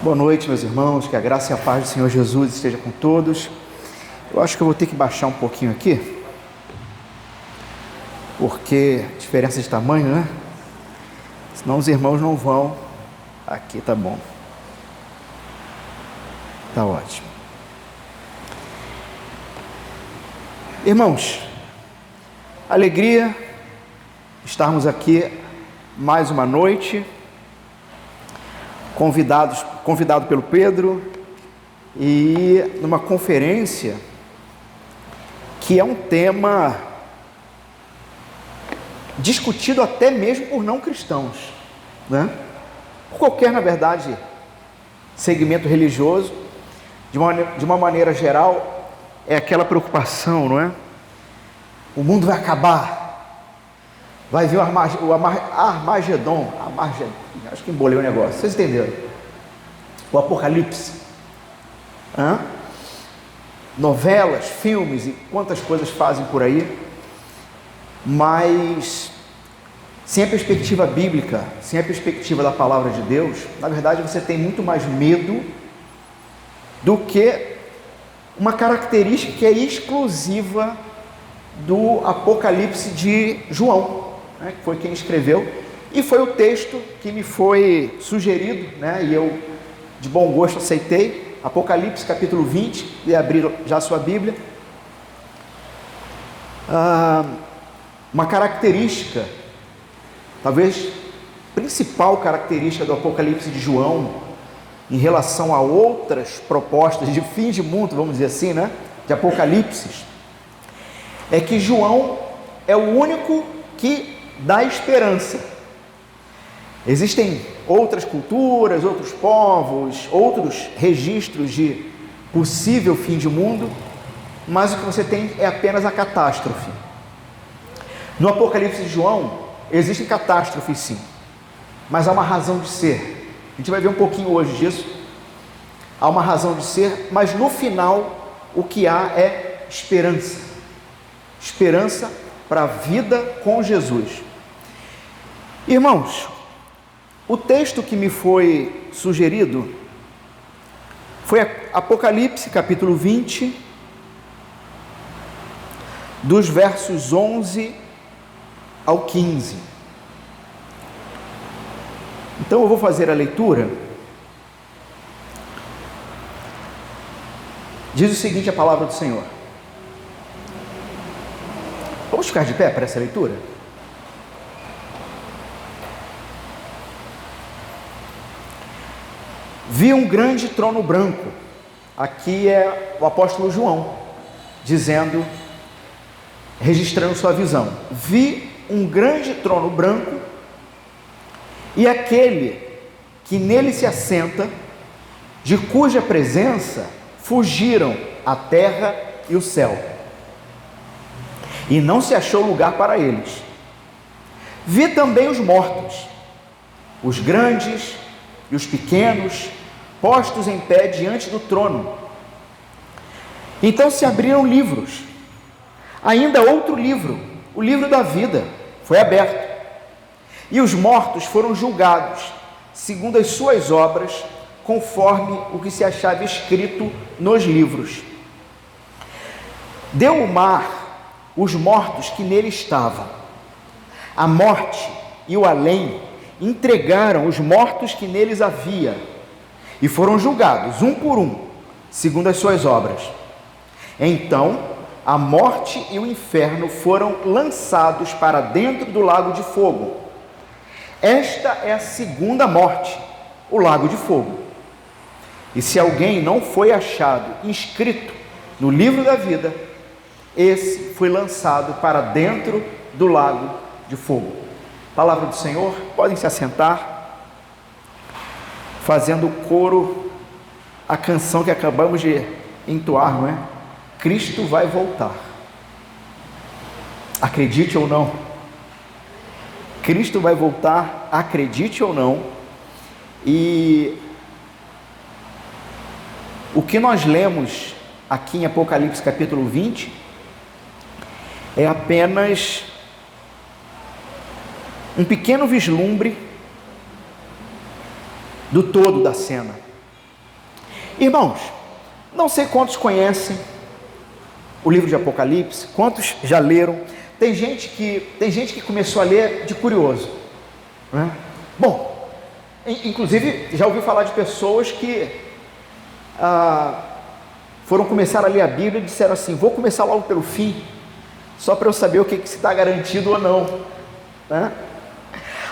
Boa noite, meus irmãos, que a graça e a paz do Senhor Jesus esteja com todos. Eu acho que eu vou ter que baixar um pouquinho aqui, porque diferença de tamanho, né? Senão os irmãos não vão. Aqui tá bom. Tá ótimo. Irmãos, alegria estarmos aqui mais uma noite, convidado pelo Pedro, e numa conferência que é um tema discutido até mesmo por não cristãos, né? Por qualquer, na verdade, segmento religioso, de uma maneira geral, é aquela preocupação, não é? O mundo vai acabar, vai vir o Armagedon, acho que embolei o negócio, vocês entenderam? O Apocalipse, novelas, filmes e quantas coisas fazem por aí, mas sem a perspectiva bíblica, sem a perspectiva da palavra de Deus, na verdade você tem muito mais medo do que uma característica que é exclusiva do Apocalipse de João, né, que foi quem escreveu, e foi o texto que me foi sugerido, né, e eu de bom gosto aceitei. Apocalipse capítulo 20, e abrir já a sua Bíblia. Uma característica, talvez principal característica do Apocalipse de João, em relação a outras propostas de fim de mundo, vamos dizer assim, né, de Apocalipses, é que João é o único que dá esperança. Existem outras culturas, outros povos, outros registros de possível fim de mundo, mas o que você tem é apenas a catástrofe. No Apocalipse de João, existem catástrofes sim, mas há uma razão de ser. A gente vai ver um pouquinho hoje disso. Há uma razão de ser, mas no final o que há é esperança. Esperança para a vida com Jesus. Irmãos, o texto que me foi sugerido foi Apocalipse capítulo 20, dos versos 11 ao 15. Então eu vou fazer a leitura. Diz o seguinte a palavra do Senhor. Vamos ficar de pé para essa leitura? Vi um grande trono branco. Aqui é o apóstolo João dizendo, registrando sua visão. Vi um grande trono branco e aquele que nele se assenta, de cuja presença fugiram a terra e o céu, e não se achou lugar para eles. Vi também os mortos, os grandes e os pequenos, postos em pé diante do trono. Então se abriram livros. Ainda outro livro, o livro da vida, foi aberto. E os mortos foram julgados, segundo as suas obras, conforme o que se achava escrito nos livros. Deu o mar os mortos que nele estavam. A morte e o além entregaram os mortos que neles havia, e foram julgados, um por um, segundo as suas obras. Então, a morte e o inferno foram lançados para dentro do lago de fogo. Esta é a segunda morte, o lago de fogo. E se alguém não foi achado inscrito no livro da vida, esse foi lançado para dentro do lago de fogo. Palavra do Senhor, podem se assentar, fazendo coro a canção que acabamos de entoar, não é? Cristo vai voltar. Acredite ou não, Cristo vai voltar, acredite ou não. E o que nós lemos aqui em Apocalipse capítulo 20 é apenas um pequeno vislumbre do todo da cena. Irmãos, não sei quantos conhecem o livro de Apocalipse, quantos já leram. Tem gente que começou a ler de curioso, né? Bom, inclusive já ouvi falar de pessoas que foram começar a ler a Bíblia e disseram assim: vou começar logo pelo fim, só para eu saber o que se está garantido ou não, né?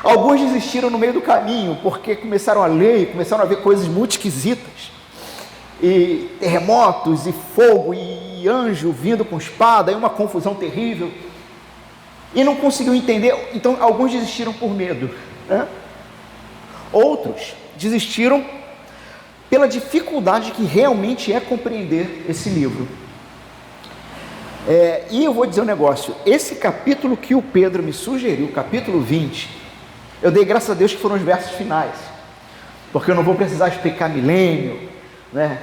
Alguns desistiram no meio do caminho, porque começaram a ler e começaram a ver coisas muito esquisitas, e terremotos, e fogo, e anjo vindo com espada, e uma confusão terrível, e não conseguiu entender. Então alguns desistiram por medo, né? Outros desistiram pela dificuldade que realmente é compreender esse livro. E eu vou dizer um negócio: esse capítulo que o Pedro me sugeriu, capítulo 20, eu dei graças a Deus que foram os versos finais, porque eu não vou precisar explicar milênio, né?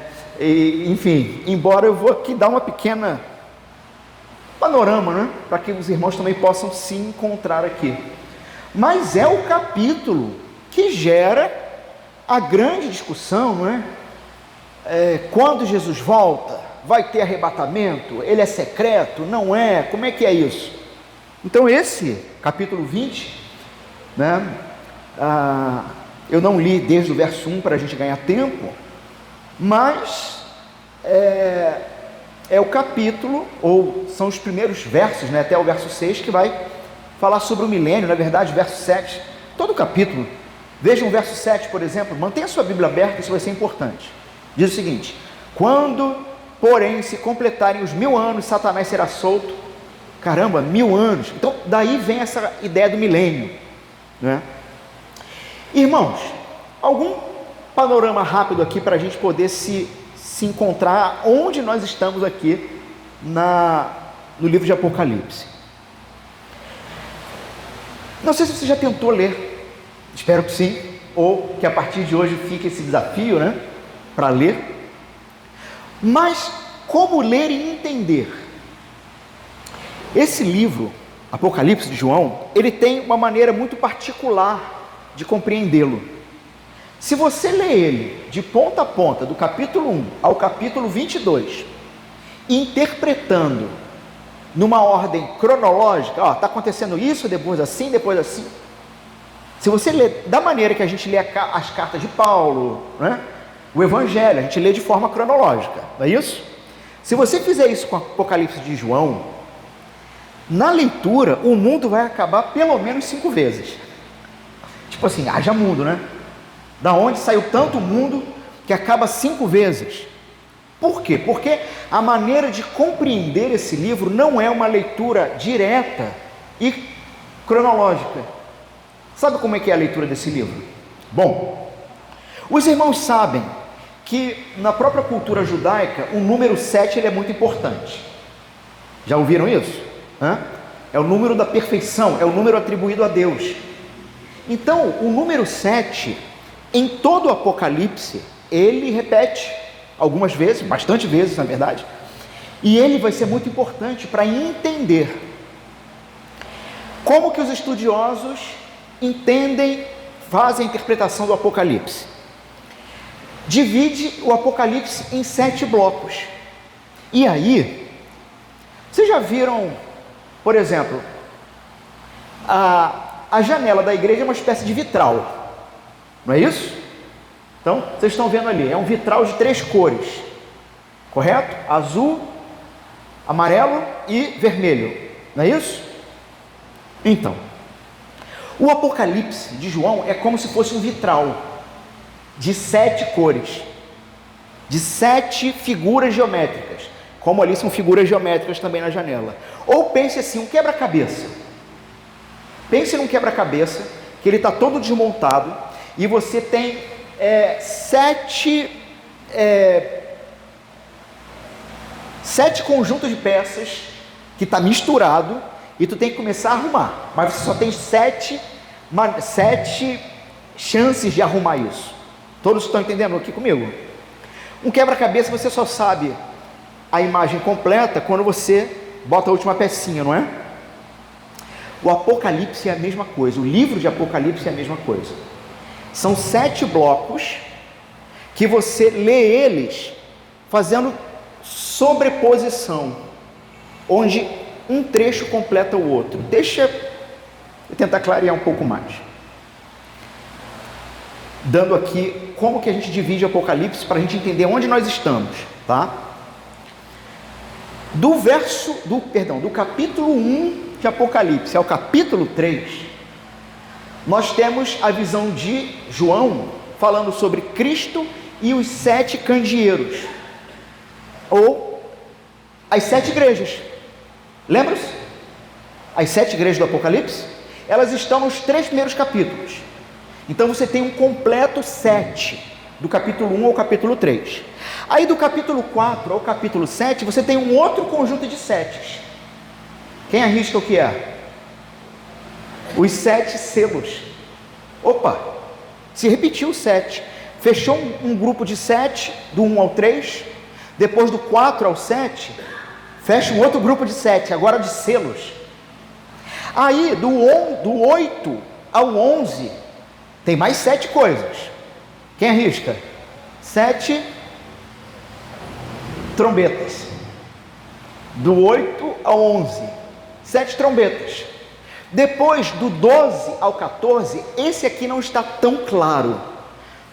Enfim, embora eu vou aqui dar uma pequena panorama, né? Para que os irmãos também possam se encontrar aqui. Mas é o capítulo que gera a grande discussão, não é? Quando Jesus volta, vai ter arrebatamento? Ele é secreto? Não é? Como é que é isso? Então esse capítulo 20, né? Eu não li desde o verso 1 para a gente ganhar tempo, mas é o capítulo, ou são os primeiros versos, né, até o verso 6, que vai falar sobre o milênio. Na verdade, verso 7, todo o capítulo. Vejam o verso 7, por exemplo. Mantenha a sua Bíblia aberta, isso vai ser importante. Diz o seguinte: quando, porém, se completarem os 1000 anos, Satanás será solto. Caramba, 1000 anos. Então, daí vem essa ideia do milênio, né? Irmãos, algum panorama rápido aqui para a gente poder se encontrar onde nós estamos aqui no livro de Apocalipse. Não sei se você já tentou ler, espero que sim, ou que a partir de hoje fique esse desafio, né, para ler. Mas como ler e entender? Esse livro, Apocalipse de João, ele tem uma maneira muito particular de compreendê-lo. Se você lê ele de ponta a ponta, do capítulo 1 ao capítulo 22, interpretando numa ordem cronológica, está acontecendo isso, depois assim, depois assim. Se você lê da maneira que a gente lê as cartas de Paulo, né, o Evangelho, a gente lê de forma cronológica, não é isso? Se você fizer isso com o Apocalipse de João, na leitura, o mundo vai acabar pelo menos 5 vezes. Tipo assim, haja mundo, né? Da onde saiu tanto mundo que acaba 5 vezes. Por quê? Porque a maneira de compreender esse livro não é uma leitura direta e cronológica. Sabe como é que é a leitura desse livro? Bom, os irmãos sabem que na própria cultura judaica o número 7 ele é muito importante. Já ouviram isso? É o número da perfeição, é o número atribuído a Deus. Então, o número 7, em todo o Apocalipse, ele repete algumas vezes, bastante vezes na verdade, e ele vai ser muito importante para entender como que os estudiosos entendem, fazem a interpretação do Apocalipse. Divide o Apocalipse em 7 blocos. E aí, vocês já viram, por exemplo, a janela da igreja é uma espécie de vitral, não é isso? Então, vocês estão vendo ali, é um vitral de 3 cores, correto? Azul, amarelo e vermelho, não é isso? Então, o Apocalipse de João é como se fosse um vitral de 7 cores, de 7 figuras geométricas, como ali são figuras geométricas também na janela. Ou pense assim, um quebra-cabeça. Pense num quebra-cabeça, que ele está todo desmontado, e você tem 7 conjuntos de peças, que está misturado, e tu tem que começar a arrumar, mas você só tem 7 chances de arrumar isso. Todos estão entendendo aqui comigo? Um quebra-cabeça você só sabe a imagem completa quando você bota a última pecinha, não é? O Apocalipse é a mesma coisa, o livro de Apocalipse é a mesma coisa. São 7 blocos que você lê eles fazendo sobreposição, onde um trecho completa o outro. Deixa eu tentar clarear um pouco mais, dando aqui como que a gente divide o Apocalipse para a gente entender onde nós estamos, tá? Do capítulo 1 de Apocalipse ao capítulo 3, nós temos a visão de João falando sobre Cristo e os 7 candeeiros, ou as 7 igrejas. Lembra-se? As 7 igrejas do Apocalipse, elas estão nos 3 primeiros capítulos. Então você tem um completo 7, do capítulo 1 ao capítulo 3. Aí do capítulo 4 ao capítulo 7, você tem um outro conjunto de 7. Quem arrisca o que é? Os 7 selos. Opa, se repetiu o 7. Fechou um grupo de 7, do 1 ao 3. Depois do 4 ao 7, fecha um outro grupo de 7, agora de selos. Aí do 8 ao 11, tem mais 7 coisas. Quem arrisca? 7 trombetas. Do 8 ao 11, 7 trombetas. Depois do 12 ao 14, esse aqui não está tão claro,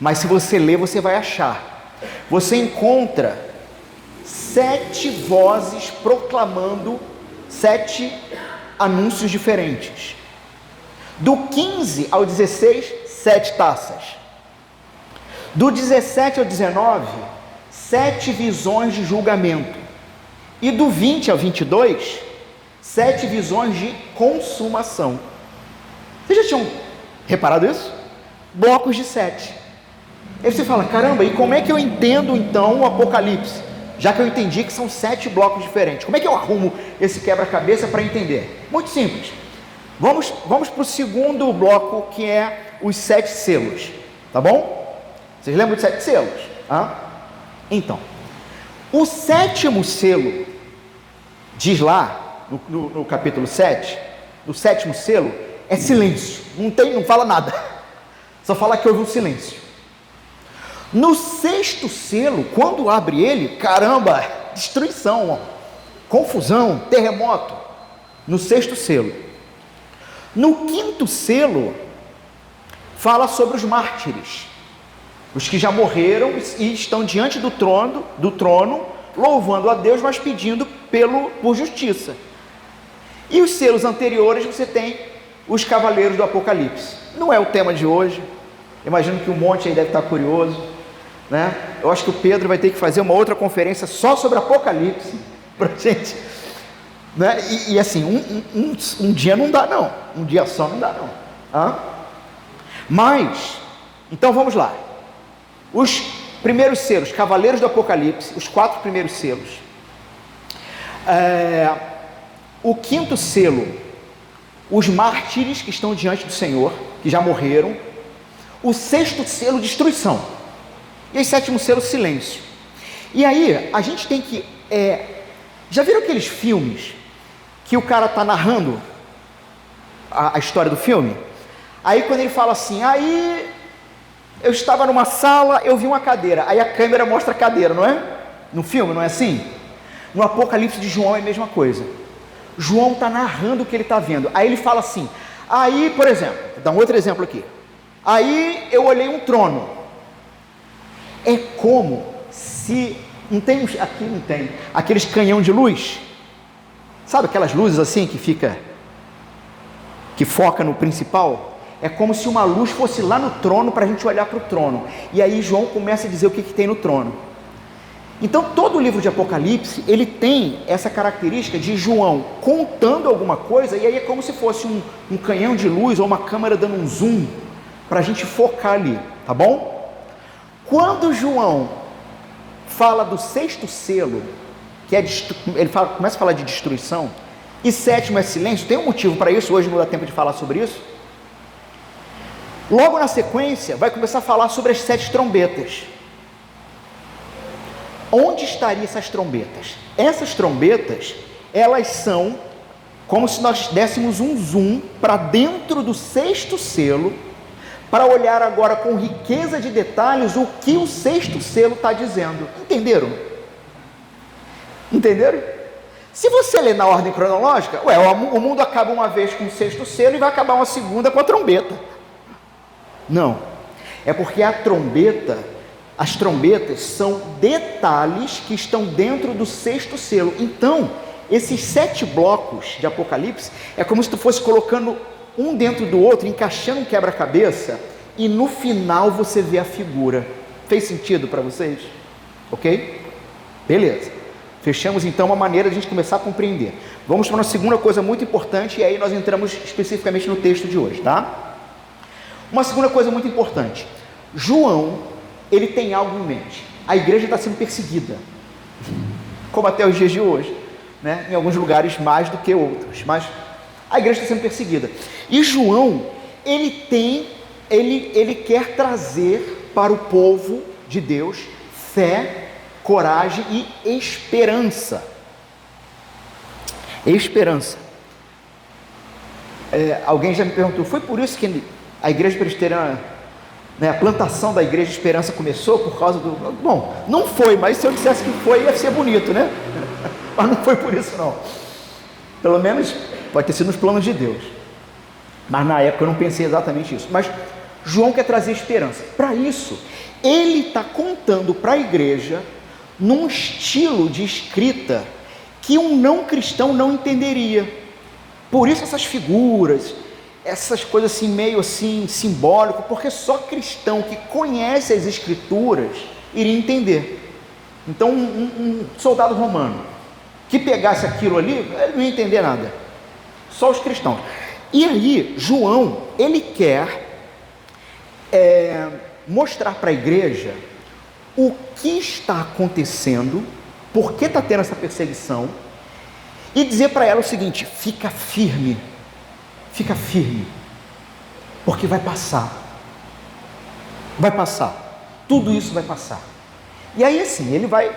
mas se você ler, você vai achar. Você encontra 7 vozes proclamando 7 anúncios diferentes. Do 15 ao 16, 7 taças. Do 17 ao 19, 7 visões de julgamento. E do 20 ao 22, 7 visões de consumação. Vocês já tinham reparado isso? Blocos de 7. Aí você fala, caramba, e como é que eu entendo então o Apocalipse? Já que eu entendi que são 7 blocos diferentes. Como é que eu arrumo esse quebra-cabeça para entender? Muito simples. Vamos para o segundo bloco, que é os 7 selos. Tá bom? Vocês lembram de 7 selos? Então, o 7º selo, diz lá, no capítulo 7, o 7º selo é silêncio, não fala nada, só fala que houve um silêncio. No 6º selo, quando abre ele, caramba, destruição, confusão, terremoto, no 6º selo. No 5º selo, fala sobre os mártires, os que já morreram e estão diante do trono, louvando a Deus, mas pedindo por justiça. E os selos anteriores você tem os cavaleiros do Apocalipse. Não é o tema de hoje, imagino que um monte aí deve estar curioso, né? Eu acho que o Pedro vai ter que fazer uma outra conferência só sobre Apocalipse, para a gente, né? E assim, um dia não dá não, um dia só não dá não. Mas, então vamos lá, os primeiros selos, cavaleiros do Apocalipse, os 4 primeiros selos. O 5º selo, os mártires que estão diante do Senhor, que já morreram. O 6º selo, destruição. E o 7º selo, silêncio. E aí, a gente tem que... já viram aqueles filmes que o cara está narrando a história do filme? Aí quando ele fala assim, aí eu estava numa sala, eu vi uma cadeira. Aí a câmera mostra a cadeira, não é? No filme, não é assim? No Apocalipse de João é a mesma coisa. João está narrando o que ele está vendo. Aí ele fala assim, aí, por exemplo, vou dar um outro exemplo aqui. Aí eu olhei um trono. É como se, aqui não tem, aqueles canhão de luz. Sabe aquelas luzes assim que foca no principal? É como se uma luz fosse lá no trono para a gente olhar para o trono. E aí João começa a dizer o que tem no trono. Então todo o livro de Apocalipse, ele tem essa característica de João contando alguma coisa, e aí é como se fosse um canhão de luz ou uma câmera dando um zoom para a gente focar ali, tá bom? Quando João fala do 6º selo, que começa a falar de destruição, e 7º é silêncio, tem um motivo para isso, hoje não dá tempo de falar sobre isso. Logo na sequência, vai começar a falar sobre as 7 trombetas. Onde estariam essas trombetas? Essas trombetas, elas são como se nós dessemos um zoom para dentro do 6º selo, para olhar agora com riqueza de detalhes o que o sexto selo está dizendo. Entenderam? Entenderam? Se você ler na ordem cronológica, o mundo acaba uma vez com o sexto selo e vai acabar uma segunda com a trombeta. Não, é porque as trombetas são detalhes que estão dentro do sexto selo. Então, esses 7 blocos de Apocalipse é como se tu fosse colocando um dentro do outro, encaixando um quebra-cabeça, e no final você vê a figura. Fez sentido para vocês? Ok? Beleza. Fechamos então uma maneira de a gente começar a compreender. Vamos para uma segunda coisa muito importante, e aí nós entramos especificamente no texto de hoje, tá? Uma segunda coisa muito importante. João, ele tem algo em mente. A igreja está sendo perseguida, como até os dias de hoje, né? Em alguns lugares mais do que outros, mas a igreja está sendo perseguida. E João, ele quer trazer para o povo de Deus fé, coragem e esperança. Esperança. Alguém já me perguntou, foi por isso que a igreja presbiteriana, né, a plantação da igreja de Esperança começou por causa do... Bom, não foi, mas se eu dissesse que foi, ia ser bonito, né? Mas não foi por isso não. Pelo menos pode ter sido nos planos de Deus. Mas na época eu não pensei exatamente isso. Mas João quer trazer esperança. Para isso, ele está contando para a igreja num estilo de escrita que um não cristão não entenderia. Por isso essas figuras, essas coisas assim meio assim simbólico, porque só cristão que conhece as escrituras iria entender. Então um soldado romano que pegasse aquilo ali, ele não ia entender nada. Só os cristãos. E aí João, ele quer mostrar para a igreja o que está acontecendo, por que está tendo essa perseguição, e dizer para ela o seguinte: fica firme, porque vai passar, tudo isso vai passar. E aí assim, ele vai,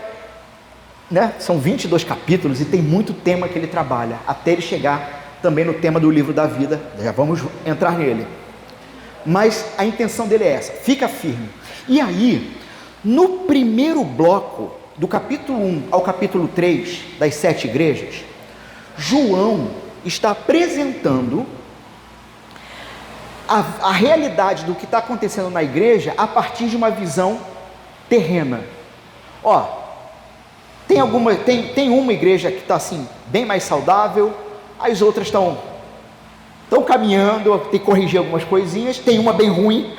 né, são 22 capítulos e tem muito tema que ele trabalha, até ele chegar também no tema do livro da vida, já vamos entrar nele. Mas a intenção dele é essa: fica firme. E aí, no primeiro bloco, do capítulo 1 ao capítulo 3 das 7 igrejas, João está apresentando a realidade do que está acontecendo na igreja a partir de uma visão terrena. Tem uma igreja que está assim, bem mais saudável, as outras estão caminhando, tem que corrigir algumas coisinhas, tem uma bem ruim.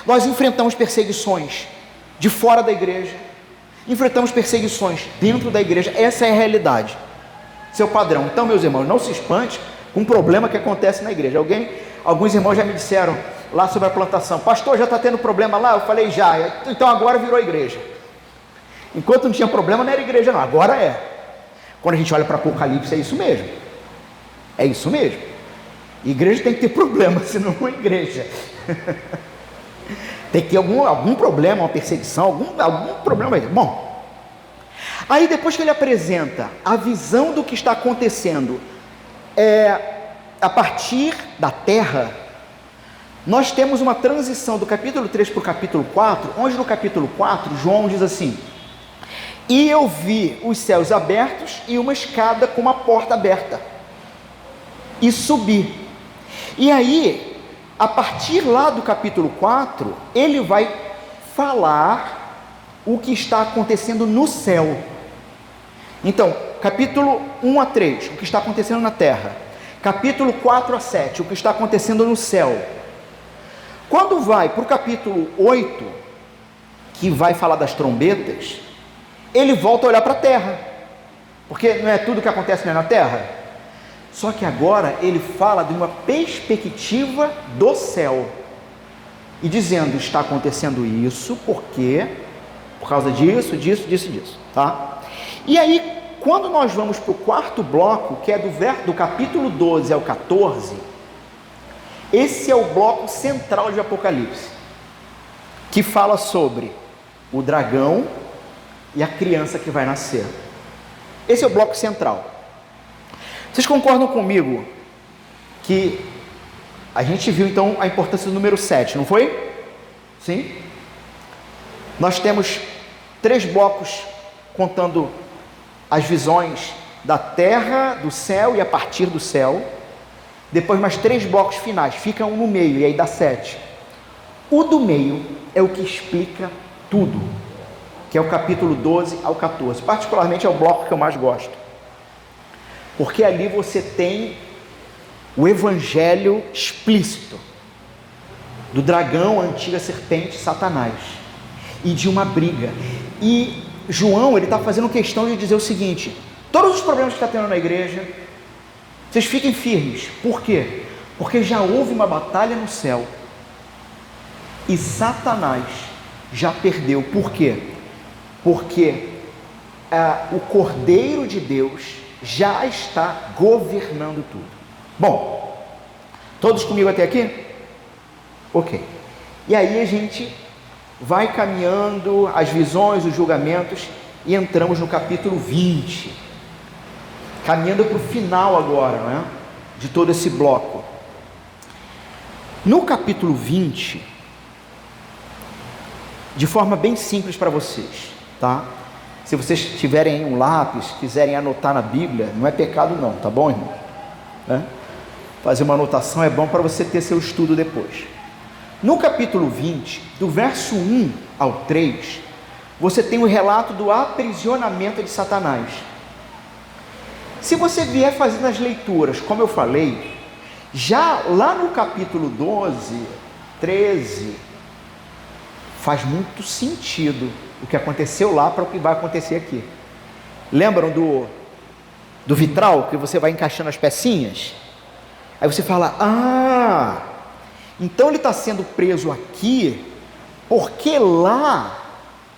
Nós enfrentamos perseguições de fora da igreja, enfrentamos perseguições dentro da igreja, essa é a realidade, seu padrão. Então, meus irmãos, não se espante com um problema que acontece na igreja. Alguns irmãos já me disseram lá sobre a plantação: pastor, já está tendo problema lá? Eu falei: já. Então agora virou igreja. Enquanto não tinha problema, não era igreja não, agora é. Quando a gente olha para Apocalipse, é isso mesmo. Igreja tem que ter problema, senão não é igreja. Tem que ter algum problema, uma perseguição, algum problema aí. Bom, aí depois que ele apresenta a visão do que está acontecendo a partir da terra, nós temos uma transição do capítulo 3 para o capítulo 4, onde no capítulo 4, João diz assim: e eu vi os céus abertos e uma escada com uma porta aberta, e subi. E aí, a partir lá do capítulo 4, ele vai falar o que está acontecendo no céu. Então, capítulo 1 a 3, o que está acontecendo na terra. Capítulo 4 a 7, o que está acontecendo no céu. Quando vai para o capítulo 8, que vai falar das trombetas, ele volta a olhar para a terra, porque não é tudo que acontece na terra. Só que agora ele fala de uma perspectiva do céu, e dizendo: está acontecendo isso, porque por causa disso, tá? E aí, quando nós vamos para o quarto bloco, que é do capítulo 12 ao 14, esse é o bloco central de Apocalipse, que fala sobre o dragão e a criança que vai nascer. Esse é o bloco central. Vocês concordam comigo que A gente viu então a importância do número 7, não foi? Sim? Nós temos 3 blocos contando as visões da terra, do céu e a partir do céu. Depois mais 3 blocos finais, fica um no meio e aí dá 7. O do meio é o que explica tudo, que é o capítulo 12 ao 14. Particularmente é o bloco que eu mais gosto, porque ali você tem o evangelho explícito do dragão, a antiga serpente, Satanás, e de uma briga. E João, ele está fazendo questão de dizer o seguinte: todos os problemas que está tendo na igreja, vocês fiquem firmes. Por quê? Porque já houve uma batalha no céu e Satanás já perdeu. Por quê? Porque o Cordeiro de Deus já está governando tudo. Bom, todos comigo até aqui? Ok. E aí a gente vai caminhando as visões, os julgamentos, e entramos no capítulo 20, caminhando para o final agora, né, de todo esse bloco. No capítulo 20, de forma bem simples para vocês, tá? Se vocês tiverem aí um lápis, quiserem anotar na Bíblia, não é pecado não, tá bom, irmão? Fazer uma anotação é bom para você ter seu estudo depois. No capítulo 20, do verso 1 ao 3, você tem o relato do aprisionamento de Satanás. Se você vier fazendo as leituras, como eu falei, já lá no capítulo 12, 13, faz muito sentido o que aconteceu lá para o que vai acontecer aqui. Lembram do vitral, que você vai encaixando as pecinhas? Aí você fala, então ele está sendo preso aqui, porque lá,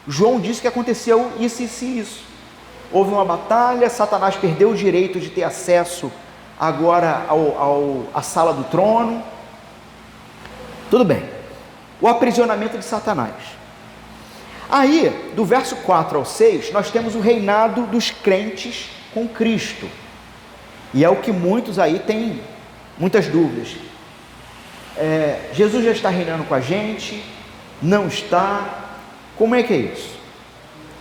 João disse que aconteceu isso e isso. Houve uma batalha, Satanás perdeu o direito de ter acesso agora à sala do trono. Tudo bem. O aprisionamento de Satanás. Aí, do verso 4 ao 6, nós temos o reinado dos crentes com Cristo. E é o que muitos aí têm muitas dúvidas. Jesus já está reinando com a gente? Não está? Como é que é isso?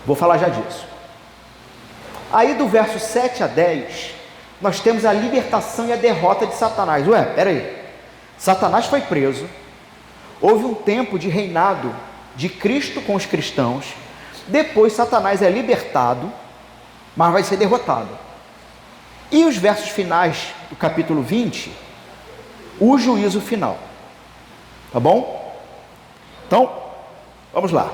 Vou falar já disso. Aí do verso 7 a 10, nós temos a libertação e a derrota de Satanás. Peraí, Satanás foi preso, houve um tempo de reinado de Cristo com os cristãos, depois Satanás é libertado, mas vai ser derrotado. E os versos finais do capítulo 20, o juízo final. Tá bom? Então, vamos lá.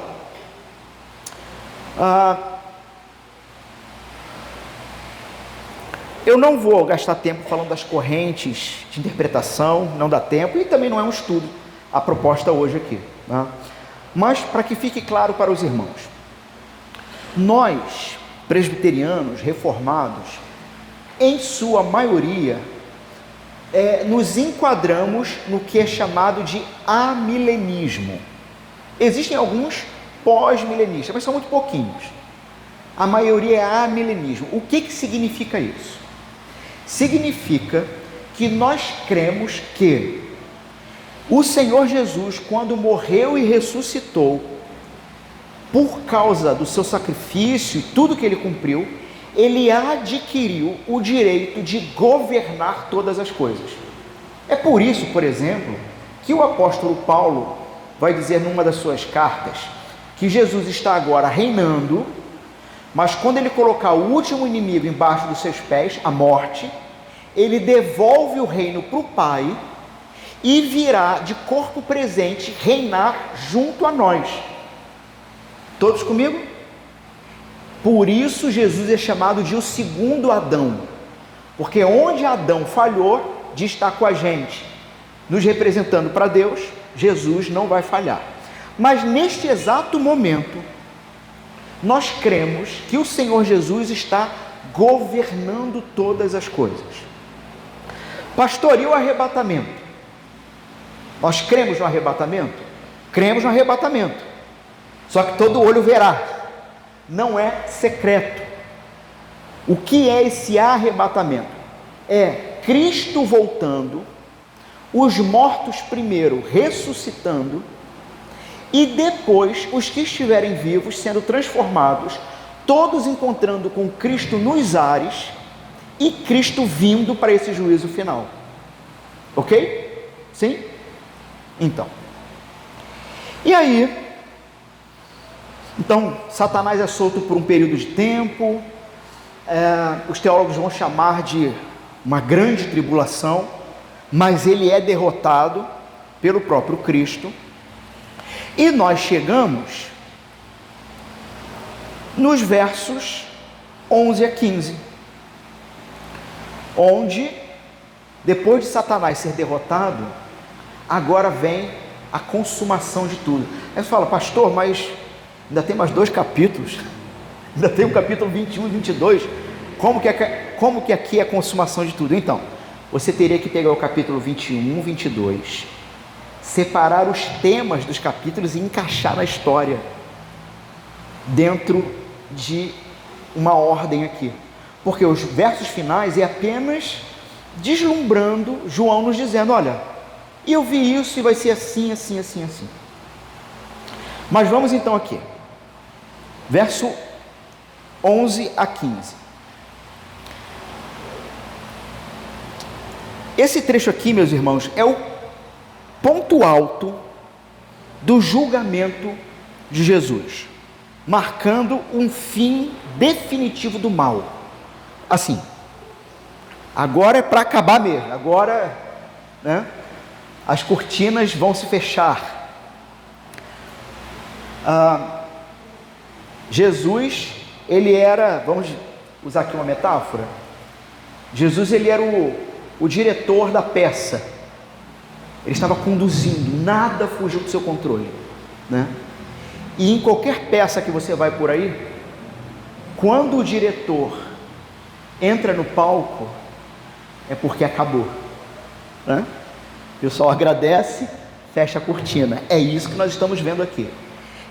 Eu não vou gastar tempo falando das correntes de interpretação, não dá tempo, e também não é um estudo a proposta hoje aqui, né? Mas para que fique claro para os irmãos, nós, presbiterianos, reformados, em sua maioria, nos enquadramos no que é chamado de amilenismo. Existem alguns pós-milenistas, mas são muito pouquinhos. A maioria é amilenismo. O que significa isso? Significa que nós cremos que o Senhor Jesus, quando morreu e ressuscitou, por causa do seu sacrifício e tudo que ele cumpriu, ele adquiriu o direito de governar todas as coisas. É por isso, por exemplo, que o apóstolo Paulo vai dizer numa das suas cartas que Jesus está agora reinando, mas quando ele colocar o último inimigo embaixo dos seus pés, a morte, ele devolve o reino para o Pai e virá de corpo presente reinar junto a nós. Todos comigo? Por isso Jesus é chamado de o segundo Adão, porque onde Adão falhou, de estar com a gente, nos representando para Deus, Jesus não vai falhar. Mas neste exato momento, nós cremos que o Senhor Jesus está governando todas as coisas. Pastor, e o arrebatamento? Nós cremos no arrebatamento? Cremos no arrebatamento. Só que todo olho verá. Não é secreto. O que é esse arrebatamento? É Cristo voltando, os mortos primeiro ressuscitando, e depois os que estiverem vivos sendo transformados, todos encontrando com Cristo nos ares, e Cristo vindo para esse juízo final. Ok? Sim? Então. E aí, então, Satanás é solto por um período de tempo, os teólogos vão chamar de uma grande tribulação, mas ele é derrotado pelo próprio Cristo, e nós chegamos nos versos 11 a 15, onde, depois de Satanás ser derrotado, agora vem a consumação de tudo. Aí você fala, pastor, mas ainda tem mais 2 capítulos, ainda tem o capítulo 21 e 22, como que aqui é a consumação de tudo? Então, você teria que pegar o capítulo 21, 22, separar os temas dos capítulos e encaixar na história, dentro de uma ordem aqui, porque os versos finais é apenas deslumbrando, João nos dizendo, olha, eu vi isso e vai ser assim, assim, assim, assim. Mas vamos então aqui, verso 11 a 15. Esse trecho aqui, meus irmãos, é o ponto alto do julgamento de Jesus, marcando um fim definitivo do mal. Assim, agora é para acabar mesmo, agora, né, as cortinas vão se fechar. Jesus, ele era, vamos usar aqui uma metáfora, Jesus, ele era o diretor da peça, ele estava conduzindo, nada fugiu do seu controle, né? E em qualquer peça que você vai por aí, quando o diretor entra no palco, é porque acabou, né? O pessoal agradece, fecha a cortina. É isso que nós estamos vendo aqui,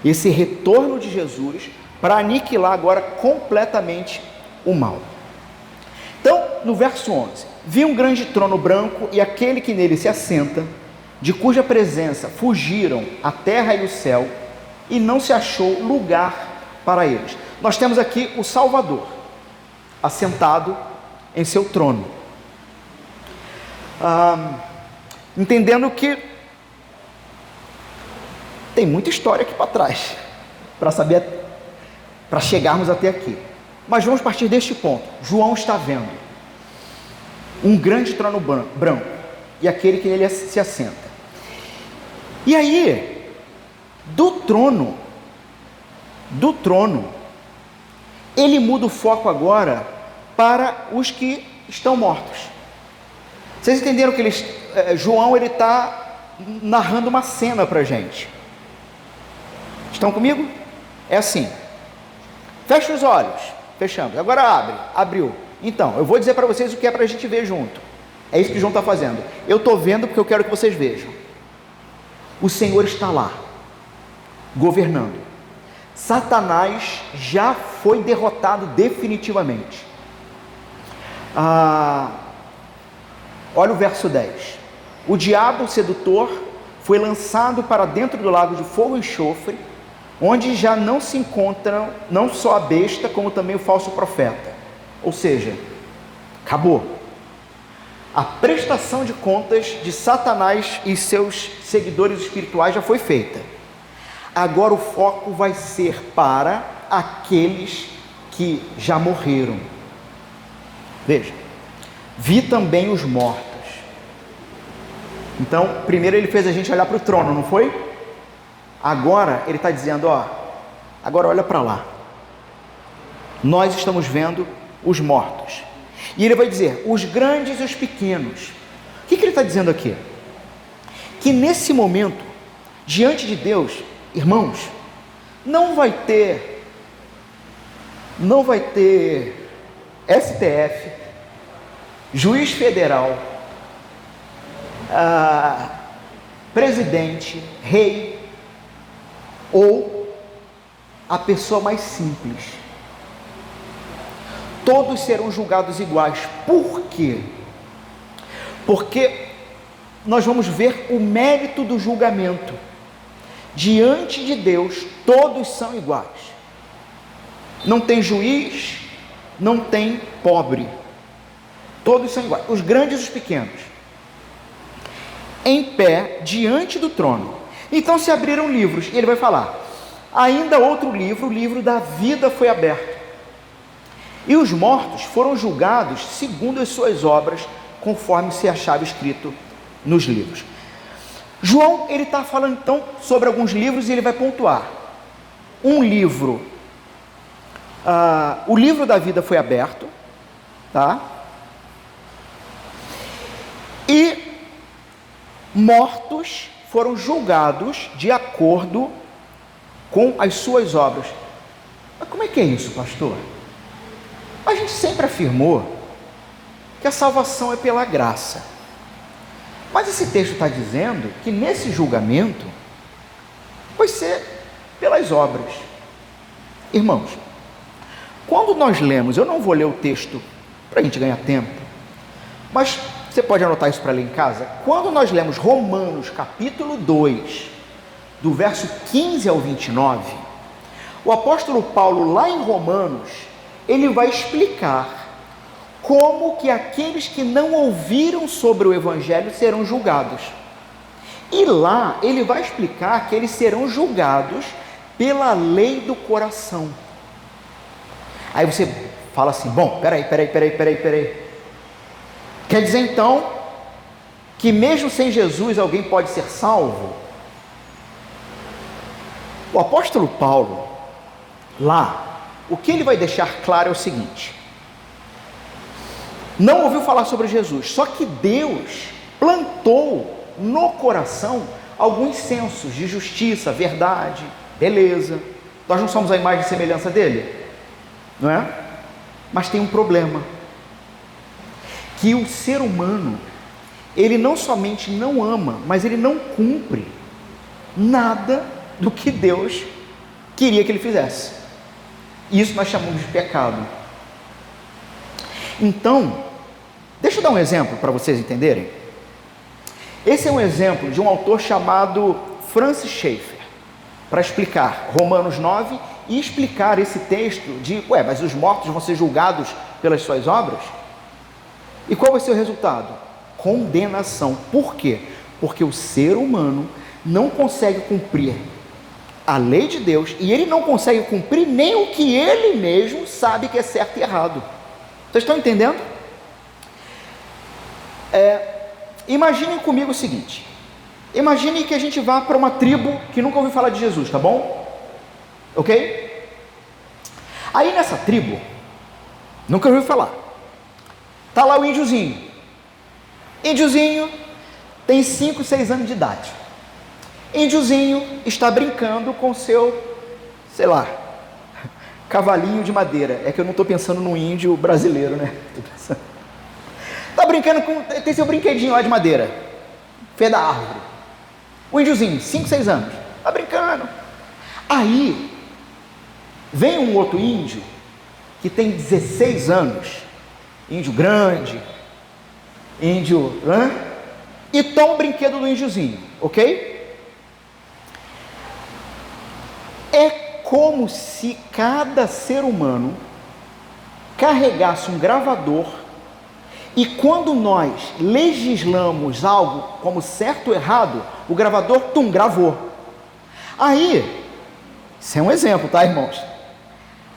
esse retorno de Jesus para aniquilar agora completamente o mal. Então, no verso 11, vi um grande trono branco e aquele que nele se assenta, de cuja presença fugiram a terra e o céu, e não se achou lugar para eles. Nós temos aqui o Salvador, assentado em seu trono, entendendo que tem muita história aqui para trás, para chegarmos até aqui, mas vamos partir deste ponto. João está vendo um grande trono branco, e aquele que nele se assenta, e aí, do trono, ele muda o foco agora para os que estão mortos. Vocês entenderam que João está narrando uma cena para a gente? Estão comigo? É assim, fecha os olhos, fechamos, agora abriu. Então, eu vou dizer para vocês o que é para a gente ver junto. É isso que João está fazendo. Eu estou vendo porque eu quero que vocês vejam. O Senhor está lá, governando. Satanás já foi derrotado definitivamente. Olha o verso 10. O diabo sedutor foi lançado para dentro do lago de fogo e enxofre, onde já não se encontram não só a besta, como também o falso profeta. Ou seja, acabou. A prestação de contas de Satanás e seus seguidores espirituais já foi feita. Agora o foco vai ser para aqueles que já morreram. Veja, vi também os mortos. Então, primeiro ele fez a gente olhar para o trono, não foi? Agora ele está dizendo, agora olha para lá. Nós estamos vendo os mortos. E ele vai dizer, os grandes e os pequenos. O que ele está dizendo aqui? Que nesse momento, diante de Deus, irmãos, não vai ter STF, juiz federal, presidente, rei, ou a pessoa mais simples. Todos serão julgados iguais. Por quê? Porque nós vamos ver o mérito do julgamento. Diante de Deus, todos são iguais. Não tem juiz, não tem pobre. Todos são iguais, os grandes e os pequenos. Em pé, diante do trono. Então se abriram livros, e ele vai falar: ainda outro livro, o livro da vida foi aberto. E os mortos foram julgados segundo as suas obras, conforme se achava escrito nos livros. João, ele está falando então sobre alguns livros e ele vai pontuar. Um livro, o livro da vida foi aberto, tá? E mortos foram julgados de acordo com as suas obras. Mas como é que é isso, pastor? A gente sempre afirmou que a salvação é pela graça. Mas esse texto está dizendo que nesse julgamento vai ser pelas obras. Irmãos, quando nós lemos, eu não vou ler o texto para a gente ganhar tempo, mas você pode anotar isso para ler em casa. Quando nós lemos Romanos capítulo 2, do verso 15 ao 29, o apóstolo Paulo, lá em Romanos, ele vai explicar como que aqueles que não ouviram sobre o Evangelho serão julgados. E lá ele vai explicar que eles serão julgados pela lei do coração. Aí você fala assim: bom, peraí. Quer dizer então que mesmo sem Jesus alguém pode ser salvo? O apóstolo Paulo, lá, o que ele vai deixar claro é o seguinte: não ouviu falar sobre Jesus, só que Deus plantou no coração alguns sensos de justiça, verdade, beleza. Nós não somos a imagem e semelhança dele, não é? Mas tem um problema, que o ser humano, ele não somente não ama, mas ele não cumpre nada do que Deus queria que ele fizesse. Isso nós chamamos de pecado. Então, deixa eu dar um exemplo para vocês entenderem. Esse é um exemplo de um autor chamado Francis Schaeffer, para explicar Romanos 9 e explicar esse texto de, mas os mortos vão ser julgados pelas suas obras? E qual vai ser o resultado? Condenação. Por quê? Porque o ser humano não consegue cumprir a lei de Deus, e ele não consegue cumprir nem o que ele mesmo sabe que é certo e errado. Vocês estão entendendo? Imaginem comigo o seguinte: imaginem que a gente vá para uma tribo que nunca ouviu falar de Jesus, tá bom? Ok? Aí nessa tribo, nunca ouviu falar, tá lá o índiozinho. Índiozinho tem 5, 6 anos de idade. Índiozinho está brincando com seu, sei lá, cavalinho de madeira. É que eu não estou pensando no índio brasileiro, né? Está brincando tem seu brinquedinho lá de madeira, fé da árvore. O índiozinho, 5, 6 anos, está brincando. Aí vem um outro índio que tem 16 anos, índio grande, índio, e toma o brinquedo do índiozinho, ok? É como se cada ser humano carregasse um gravador, e quando nós legislamos algo como certo ou errado, o gravador, gravou. Aí, isso é um exemplo, tá, irmãos?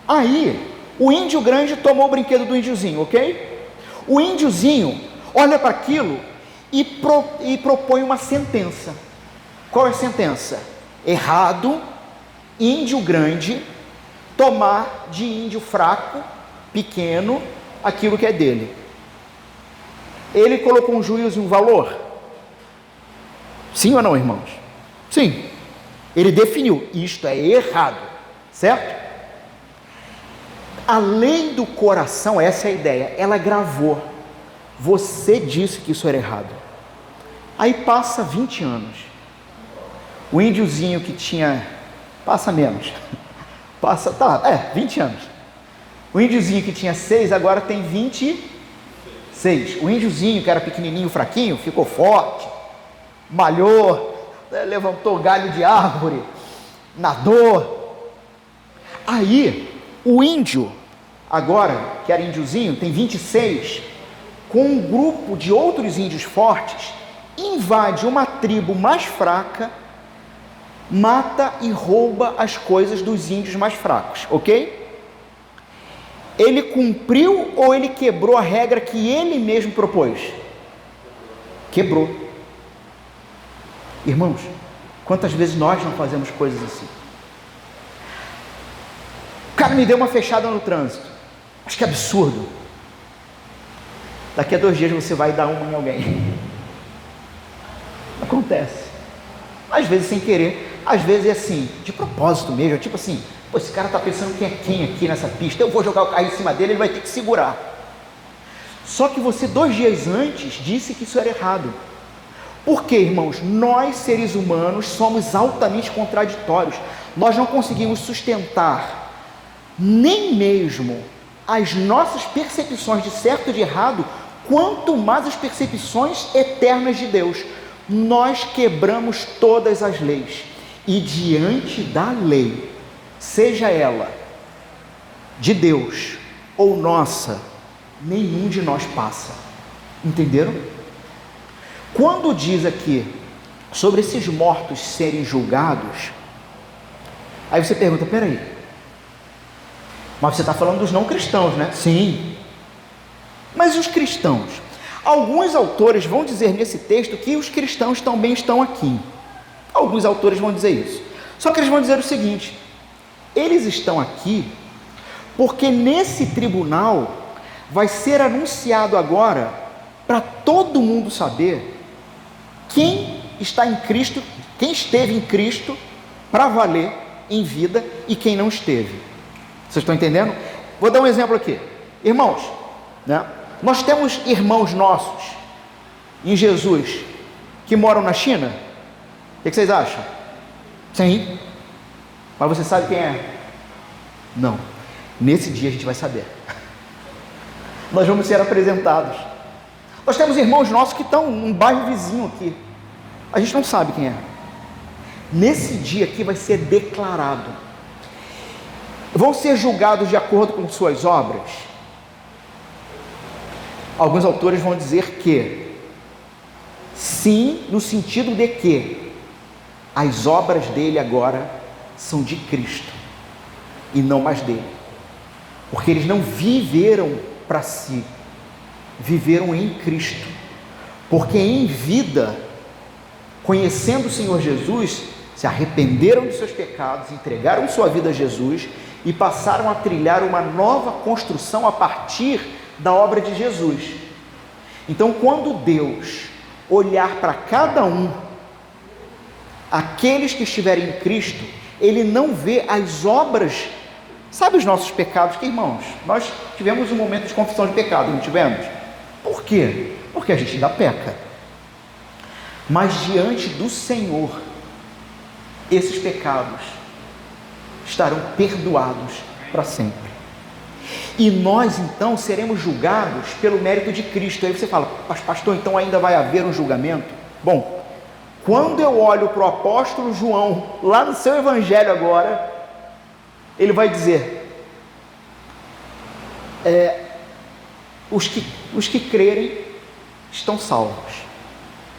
Aí, o índio grande tomou o brinquedo do índiozinho, ok? O índiozinho olha para aquilo e propõe uma sentença. Qual é a sentença? Errado, índio grande tomar de índio fraco, pequeno, aquilo que é dele. Ele colocou um juízo e um valor? Sim ou não, irmãos? Sim. Ele definiu, isto é errado, certo? A lei do coração, essa é a ideia, ela gravou. Você disse que isso era errado. Aí passa 20 anos. O índiozinho que tinha, passa menos, 20 anos. O índiozinho que tinha 6, agora tem 26. O índiozinho que era pequenininho, fraquinho, ficou forte, malhou, levantou galho de árvore, nadou. Aí, o índio, agora, que era índiozinho, tem 26, com um grupo de outros índios fortes, invade uma tribo mais fraca, mata e rouba as coisas dos índios mais fracos, ok? Ele cumpriu ou ele quebrou a regra que ele mesmo propôs? Quebrou. Irmãos, quantas vezes nós não fazemos coisas assim? O cara me deu uma fechada no trânsito. Acho que absurdo. Daqui a 2 dias você vai dar uma em alguém. Acontece. Às vezes sem querer, às vezes é assim, de propósito mesmo, tipo assim, pô, esse cara está pensando quem é quem aqui nessa pista, eu vou jogar o carro em cima dele, ele vai ter que segurar. Só que você 2 dias antes disse que isso era errado. Por quê, irmãos? Nós, seres humanos, somos altamente contraditórios. Nós não conseguimos sustentar nem mesmo as nossas percepções de certo e de errado, quanto mais as percepções eternas de Deus. Nós quebramos todas as leis, e diante da lei, seja ela de Deus ou nossa, nenhum de nós passa. Entenderam? Quando diz aqui sobre esses mortos serem julgados, aí você pergunta, peraí, mas você está falando dos não cristãos, né? Sim. Mas os cristãos? Alguns autores vão dizer nesse texto que os cristãos também estão aqui. Alguns autores vão dizer isso. Só que eles vão dizer o seguinte: eles estão aqui porque nesse tribunal vai ser anunciado agora para todo mundo saber quem está em Cristo, quem esteve em Cristo para valer em vida e quem não esteve. Vocês estão entendendo? Vou dar um exemplo aqui. Irmãos, né? Nós temos irmãos nossos em Jesus que moram na China. O que vocês acham? Sim. Mas você sabe quem é? Não. Nesse dia a gente vai saber. Nós vamos ser apresentados. Nós temos irmãos nossos que estão num bairro vizinho aqui. A gente não sabe quem é. Nesse dia aqui vai ser declarado. Vão ser julgados de acordo com suas obras. Alguns autores vão dizer que sim, no sentido de que as obras dele agora são de Cristo e não mais dele, porque eles não viveram para si, viveram em Cristo, porque em vida, conhecendo o Senhor Jesus, se arrependeram de seus pecados, entregaram sua vida a Jesus e passaram a trilhar uma nova construção a partir da obra de Jesus. Então, quando Deus olhar para cada um, aqueles que estiverem em Cristo, Ele não vê as obras. Sabe os nossos pecados? Que, irmãos, nós tivemos um momento de confissão de pecado, não tivemos? Por quê? Porque a gente ainda peca. Mas diante do Senhor, esses pecados estarão perdoados para sempre. E nós então seremos julgados pelo mérito de Cristo. Aí você fala, pastor, então ainda vai haver um julgamento? Bom, quando eu olho para o apóstolo João, lá no seu evangelho agora, ele vai dizer, os que crerem estão salvos,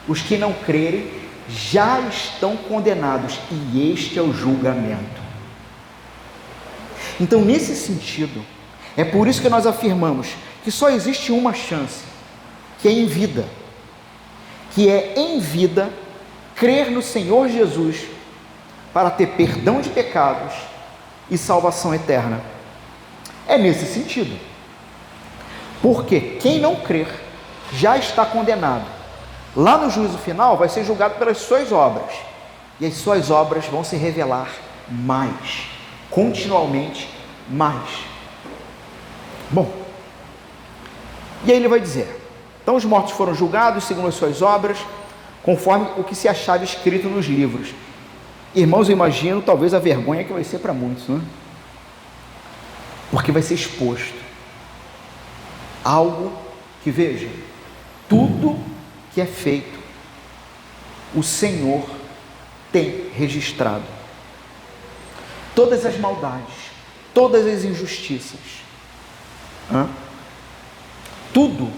os que não crerem já estão condenados, e este é o julgamento. Então, nesse sentido, é por isso que nós afirmamos que só existe uma chance, que é em vida, que é em vida crer no Senhor Jesus para ter perdão de pecados e salvação eterna. É nesse sentido, porque quem não crer já está condenado. Lá no juízo final vai ser julgado pelas suas obras, e as suas obras vão se revelar mais, continuamente mais. Bom, e aí ele vai dizer, então os mortos foram julgados segundo as suas obras, conforme o que se achava escrito nos livros. Irmãos, eu imagino talvez a vergonha que vai ser para muitos, né? Porque vai ser exposto algo que, veja, tudo que é feito o Senhor tem registrado todas as maldades, todas as injustiças, tudo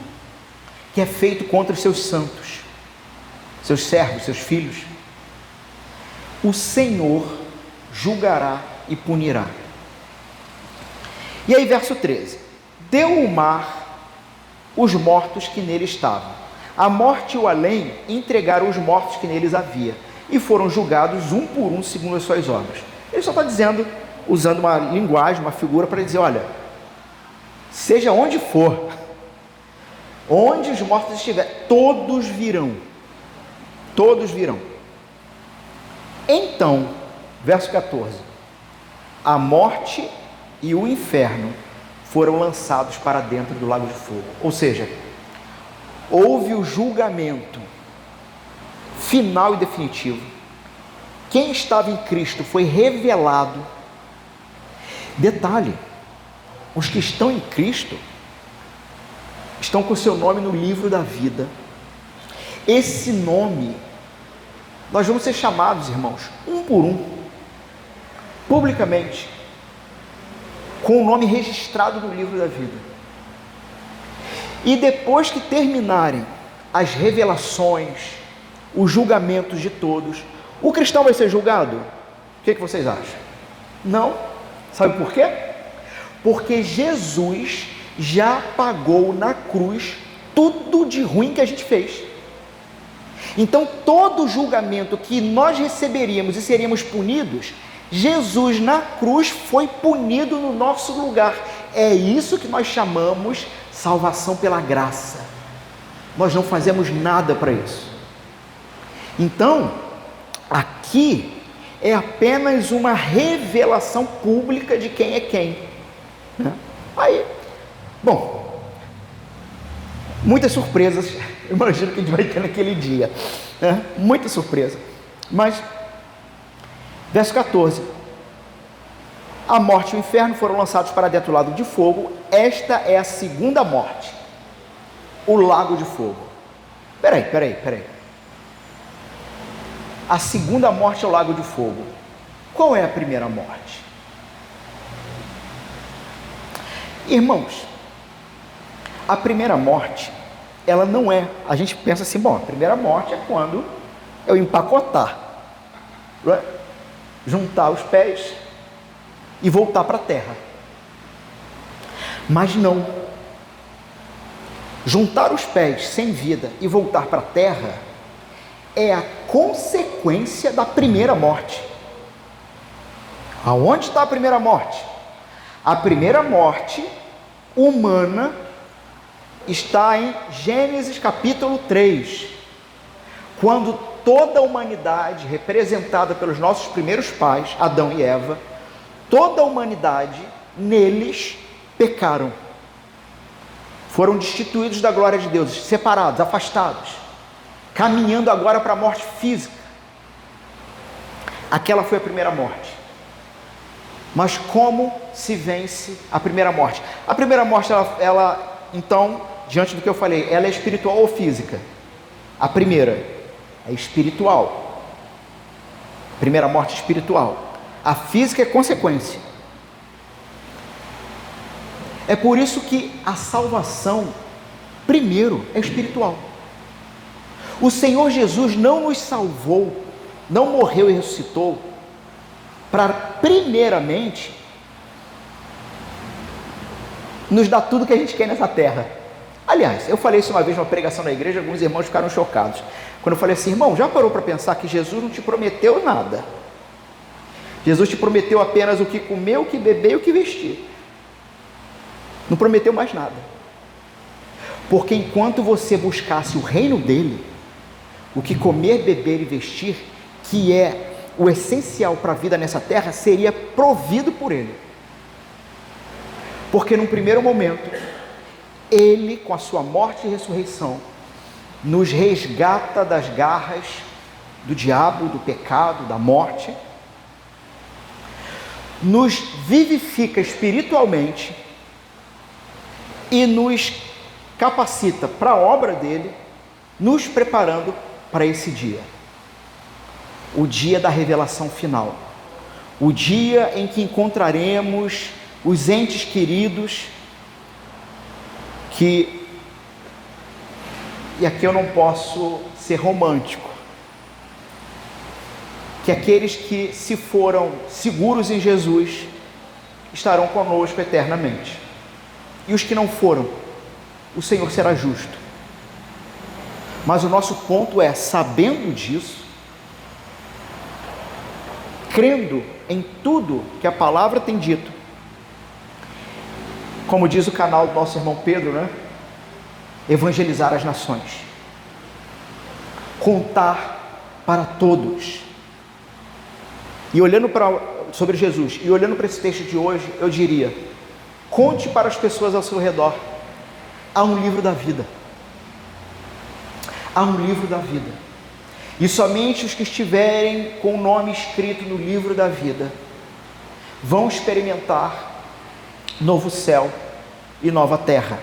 que é feito contra os seus santos, seus servos, seus filhos. O Senhor julgará e punirá. E aí, verso 13: deu o mar os mortos que nele estavam, a morte e o além entregaram os mortos que neles havia, e foram julgados um por um segundo as suas obras. Ele só está dizendo, usando uma linguagem, uma figura, para dizer: olha, seja onde for, onde os mortos estiverem, todos virão. Todos virão. Então, verso 14: a morte e o inferno foram lançados para dentro do lago de fogo. Ou seja, houve o julgamento final e definitivo. Quem estava em Cristo foi revelado. Detalhe: os que estão em Cristo estão com o seu nome no livro da vida. Esse nome, nós vamos ser chamados, irmãos, um por um, publicamente, com o nome registrado no livro da vida. E depois que terminarem as revelações, os julgamentos de todos, o cristão vai ser julgado? O que vocês acham? Não. Sabe por quê? Porque Jesus já pagou na cruz tudo de ruim que a gente fez. Então, todo julgamento que nós receberíamos e seríamos punidos, Jesus na cruz foi punido no nosso lugar. É isso que nós chamamos salvação pela graça. Nós não fazemos nada para isso. Então, aqui é apenas uma revelação pública de quem é quem. Aí, bom, muitas surpresas, imagino que a gente vai ter naquele dia, muita surpresa. Mas, verso 14: a morte e o inferno foram lançados para dentro do lago de fogo. Esta é a segunda morte, o lago de fogo. Peraí. A segunda morte é o lago de fogo. Qual é a primeira morte? Irmãos, a primeira morte, ela não é, a gente pensa assim, bom, a primeira morte é quando eu empacotar, juntar os pés e voltar para a terra. Mas não. Juntar os pés sem vida e voltar para a terra é a consequência da primeira morte. Aonde está a primeira morte? A primeira morte humana está em Gênesis capítulo 3, quando toda a humanidade, representada pelos nossos primeiros pais, Adão e Eva, toda a humanidade, neles, pecaram. Foram destituídos da glória de Deus, separados, afastados, caminhando agora para a morte física. Aquela foi a primeira morte. Mas como se vence a primeira morte? A primeira morte, ela, então, diante do que eu falei, ela é espiritual ou física? A primeira é espiritual. Primeira morte espiritual. A física é consequência. É por isso que a salvação, primeiro, é espiritual. O Senhor Jesus não nos salvou, não morreu e ressuscitou, para primeiramente nos dar tudo que a gente quer nessa terra. Aliás, eu falei isso uma vez numa pregação na igreja, alguns irmãos ficaram chocados, quando eu falei assim: irmão, já parou para pensar que Jesus não te prometeu nada? Jesus te prometeu apenas o que comer, o que beber e o que vestir. Não prometeu mais nada. Porque enquanto você buscasse o reino dele, o que comer, beber e vestir, que é o essencial para a vida nessa terra, seria provido por ele. Porque num primeiro momento, ele, com a sua morte e ressurreição, nos resgata das garras do diabo, do pecado, da morte, nos vivifica espiritualmente e nos capacita para a obra dele, nos preparando para esse dia. o dia da revelação final, o dia em que encontraremos os entes queridos que, e aqui eu não posso ser romântico, que aqueles que se foram seguros em Jesus estarão conosco eternamente, e os que não foram, o Senhor será justo. Mas o nosso ponto é, sabendo disso, crendo em tudo que a palavra tem dito, como diz o canal do nosso irmão Pedro, né? Evangelizar as nações, contar para todos. E olhando sobre Jesus, e olhando para esse texto de hoje, eu diria, conte para as pessoas ao seu redor, há um livro da vida, há um livro da vida, e somente os que estiverem com o nome escrito no livro da vida, vão experimentar novo céu e nova terra.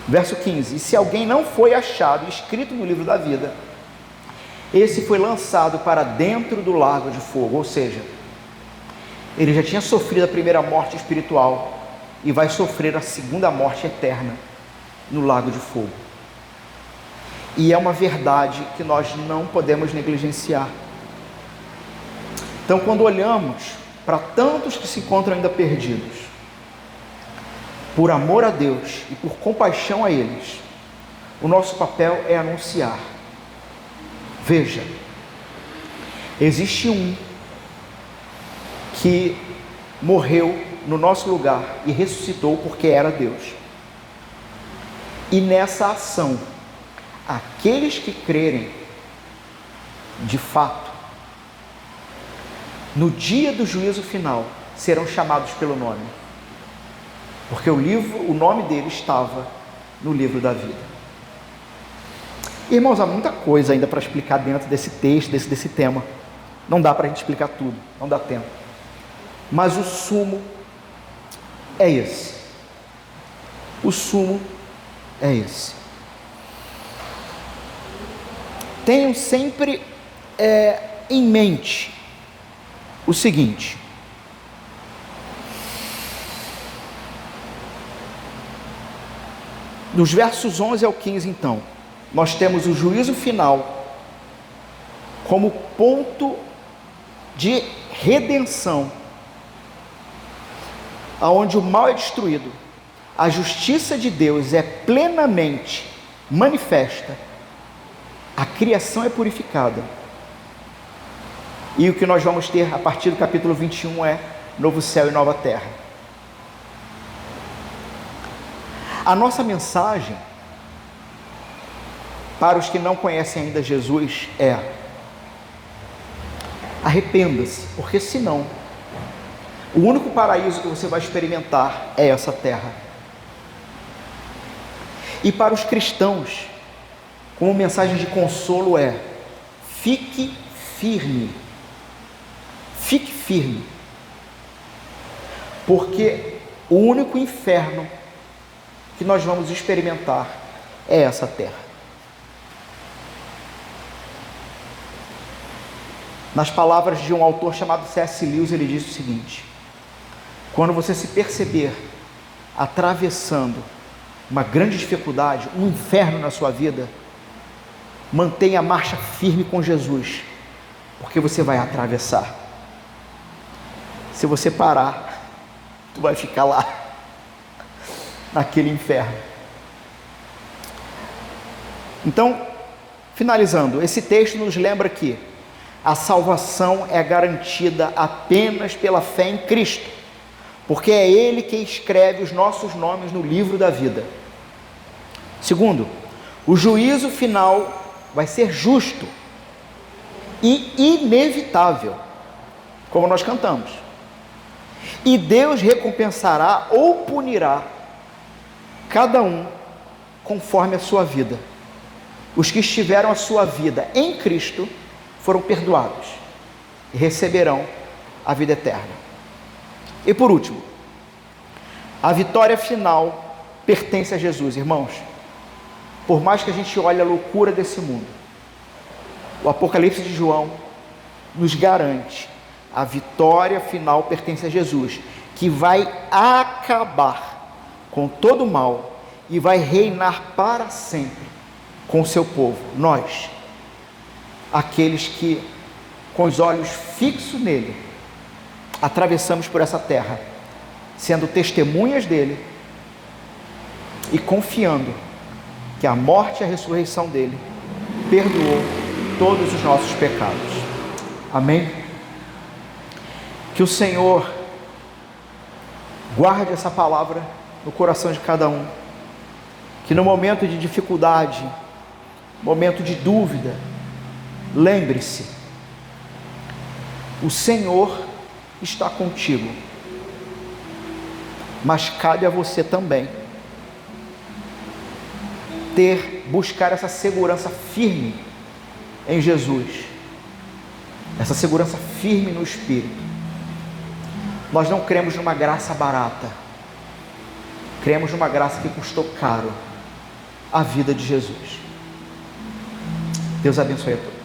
Verso 15, e se alguém não foi achado escrito no livro da vida, esse foi lançado para dentro do lago de fogo, ou seja, ele já tinha sofrido a primeira morte espiritual, e vai sofrer a segunda morte eterna, no lago de fogo. E é uma verdade que nós não podemos negligenciar. Então, quando olhamos para tantos que se encontram ainda perdidos, por amor a Deus e por compaixão a eles, o nosso papel é anunciar. Veja, existe um que morreu no nosso lugar e ressuscitou porque era Deus. E nessa ação, aqueles que crerem, de fato, no dia do juízo final, serão chamados pelo nome, porque o nome dele estava no livro da vida. Irmãos, há muita coisa ainda para explicar dentro desse texto, desse tema. Não dá para a gente explicar tudo, não dá tempo. Mas o sumo é esse. O sumo é esse. Tenham sempre em mente o seguinte: dos versos 11 ao 15, então, nós temos o juízo final como ponto de redenção, aonde o mal é destruído, a justiça de Deus é plenamente manifesta, a criação é purificada, e o que nós vamos ter a partir do capítulo 21 é novo céu e nova terra. A nossa mensagem para os que não conhecem ainda Jesus é: arrependa-se, porque senão o único paraíso que você vai experimentar é essa terra. E para os cristãos, como mensagem de consolo é: fique firme, porque o único inferno que nós vamos experimentar é essa terra. Nas palavras de um autor chamado C.S. Lewis, ele diz o seguinte: quando você se perceber atravessando uma grande dificuldade, um inferno na sua vida, mantenha a marcha firme com Jesus, porque você vai atravessar. Se você parar, tu vai ficar lá, naquele inferno. Então, finalizando, esse texto nos lembra que a salvação é garantida apenas pela fé em Cristo, porque é Ele quem escreve os nossos nomes no livro da vida. Segundo, o juízo final vai ser justo e inevitável, como nós cantamos, e Deus recompensará ou punirá cada um conforme a sua vida. Os que estiveram a sua vida em Cristo foram perdoados e receberão a vida eterna. E por último, a vitória final pertence a Jesus, irmãos. Por mais que a gente olhe a loucura desse mundo, O Apocalipse de João nos garante a vitória final pertence a Jesus, que vai acabar com todo o mal e vai reinar para sempre com o seu povo, nós, aqueles que com os olhos fixos nele atravessamos por essa terra, sendo testemunhas dele e confiando que a morte e a ressurreição dele perdoou todos os nossos pecados. Amém? Que o Senhor guarde essa palavra no coração de cada um, que no momento de dificuldade, momento de dúvida, lembre-se, o Senhor está contigo, mas cabe a você também buscar essa segurança firme em Jesus, essa segurança firme no Espírito. Nós não cremos numa graça barata, cremos numa graça que custou caro, a vida de Jesus. Deus abençoe a todos.